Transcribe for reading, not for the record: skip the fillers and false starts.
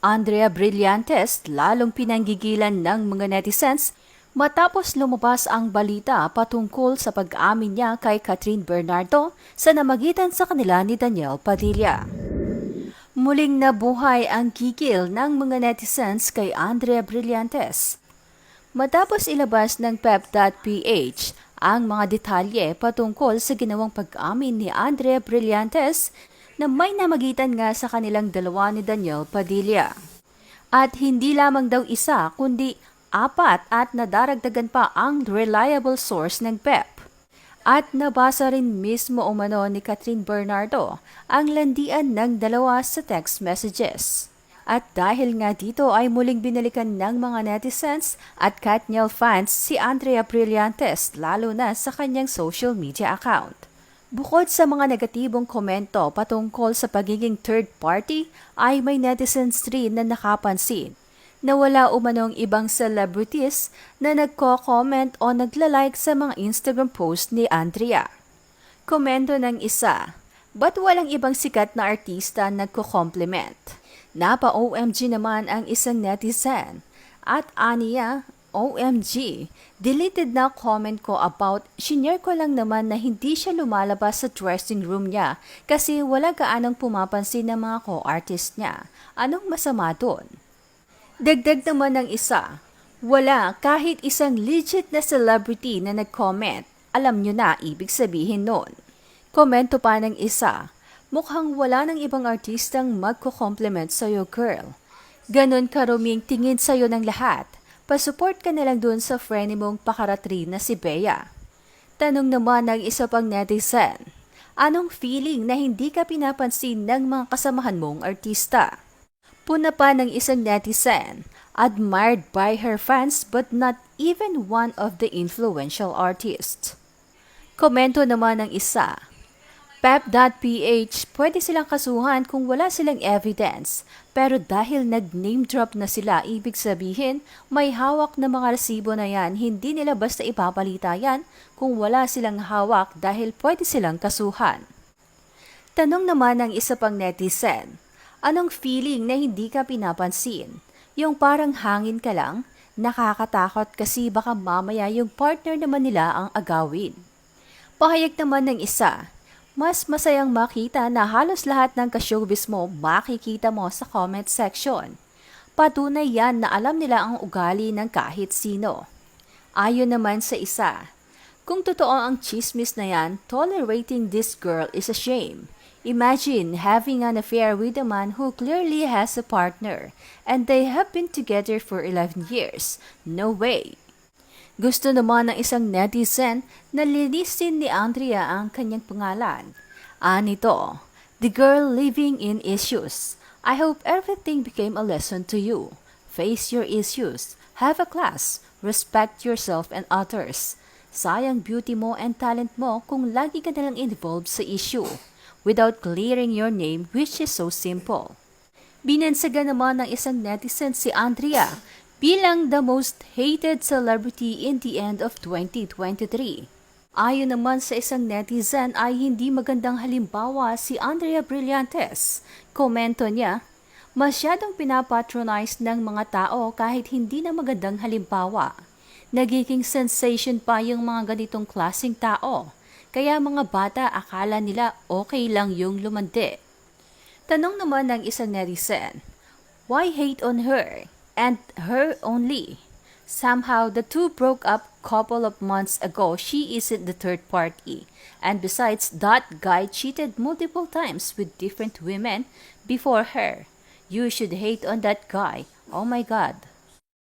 Andrea Brillantes lalong pinanggigilan ng mga netizens matapos lumabas ang balita patungkol sa pag-amin niya kay Catherine Bernardo sa namagitan sa kanila ni Daniel Padilla. Muling nabuhay ang kikil ng mga netizens kay Andrea Brillantes. Matapos ilabas ng pep.ph ang mga detalye patungkol sa ginawang pag-amin ni Andrea Brillantes na may namagitan nga sa kanilang dalawa ni Daniel Padilla. At hindi lamang daw isa kundi 4 at nadaragdagan pa ang reliable source ng PEP. At nabasa rin mismo umano ni Catherine Bernardo ang landian ng dalawa sa text messages. At dahil nga dito ay muling binalikan ng mga netizens at Katniel fans si Andrea Brillantes lalo na sa kanyang social media account. Bukod sa mga negatibong komento patungkol sa pagiging third party, ay may netizens rin na nakapansin na wala umanong ibang celebrities na nagko-comment o nagla-like sa mga Instagram post ni Andrea. Komento ng isa, ba't walang ibang sikat na artista nagko-compliment? Napa-OMG naman ang isang netizen at aniya, OMG, deleted na comment ko about shinare ko lang naman na hindi siya lumalabas sa dressing room niya kasi wala gaanong pumapansin ng mga co-artist niya. Anong masama doon? Dagdag naman ng isa, wala kahit isang legit na celebrity na nag-comment. Alam nyo na ibig sabihin noon. Komento pa ng isa, mukhang wala ng ibang artistang magko-compliment sa'yo girl. Ganon karuming tingin sa'yo ng lahat. Pasupport ka na lang dun sa friend mong pakaratri na si Bea. Tanong naman ng isa pang netizen, anong feeling na hindi ka pinapansin ng mga kasamahan mong artista? Puna pa ng isang netizen, admired by her fans but not even one of the influential artists. Komento naman ng isa, pep.ph, pwede silang kasuhan kung wala silang evidence. Pero dahil nag-name drop na sila, ibig sabihin, may hawak na mga resibo na yan, hindi nila basta ipapalita yan kung wala silang hawak dahil pwede silang kasuhan. Tanong naman ng isa pang netizen, anong feeling na hindi ka pinapansin? Yung parang hangin ka lang? Nakakatakot kasi baka mamaya yung partner naman nila ang agawin. Pahayag naman ng isa, mas masayang makita na halos lahat ng ka-showbiz mo makikita mo sa comment section. Patunay yan na alam nila ang ugali ng kahit sino. Ayon naman sa isa, kung totoo ang chismis na yan, tolerating this girl is a shame. Imagine having an affair with a man who clearly has a partner and they have been together for 11 years. No way. Gusto naman ng isang netizen na linisin ni Andrea ang kanyang pangalan. Anito, the girl living in issues. I hope everything became a lesson to you. Face your issues. Have a class. Respect yourself and others. Sayang beauty mo and talent mo kung lagi ka nalang involved sa issue without clearing your name, which is so simple. Binansaga naman ng isang netizen si Andrea bilang the most hated celebrity in the end of 2023. Ayon naman sa isang netizen ay hindi magandang halimbawa si Andrea Brillantes. Komento niya, masyadong pinapatronize ng mga tao kahit hindi na magandang halimbawa. Nagiging sensation pa yung mga ganitong klaseng tao. Kaya mga bata akala nila okay lang yung lumande. Tanong naman ng isang netizen, why hate on her? And her only. Somehow, the two broke up couple of months ago. She isn't the third party. And besides, that guy cheated multiple times with different women before her. You should hate on that guy. Oh my God.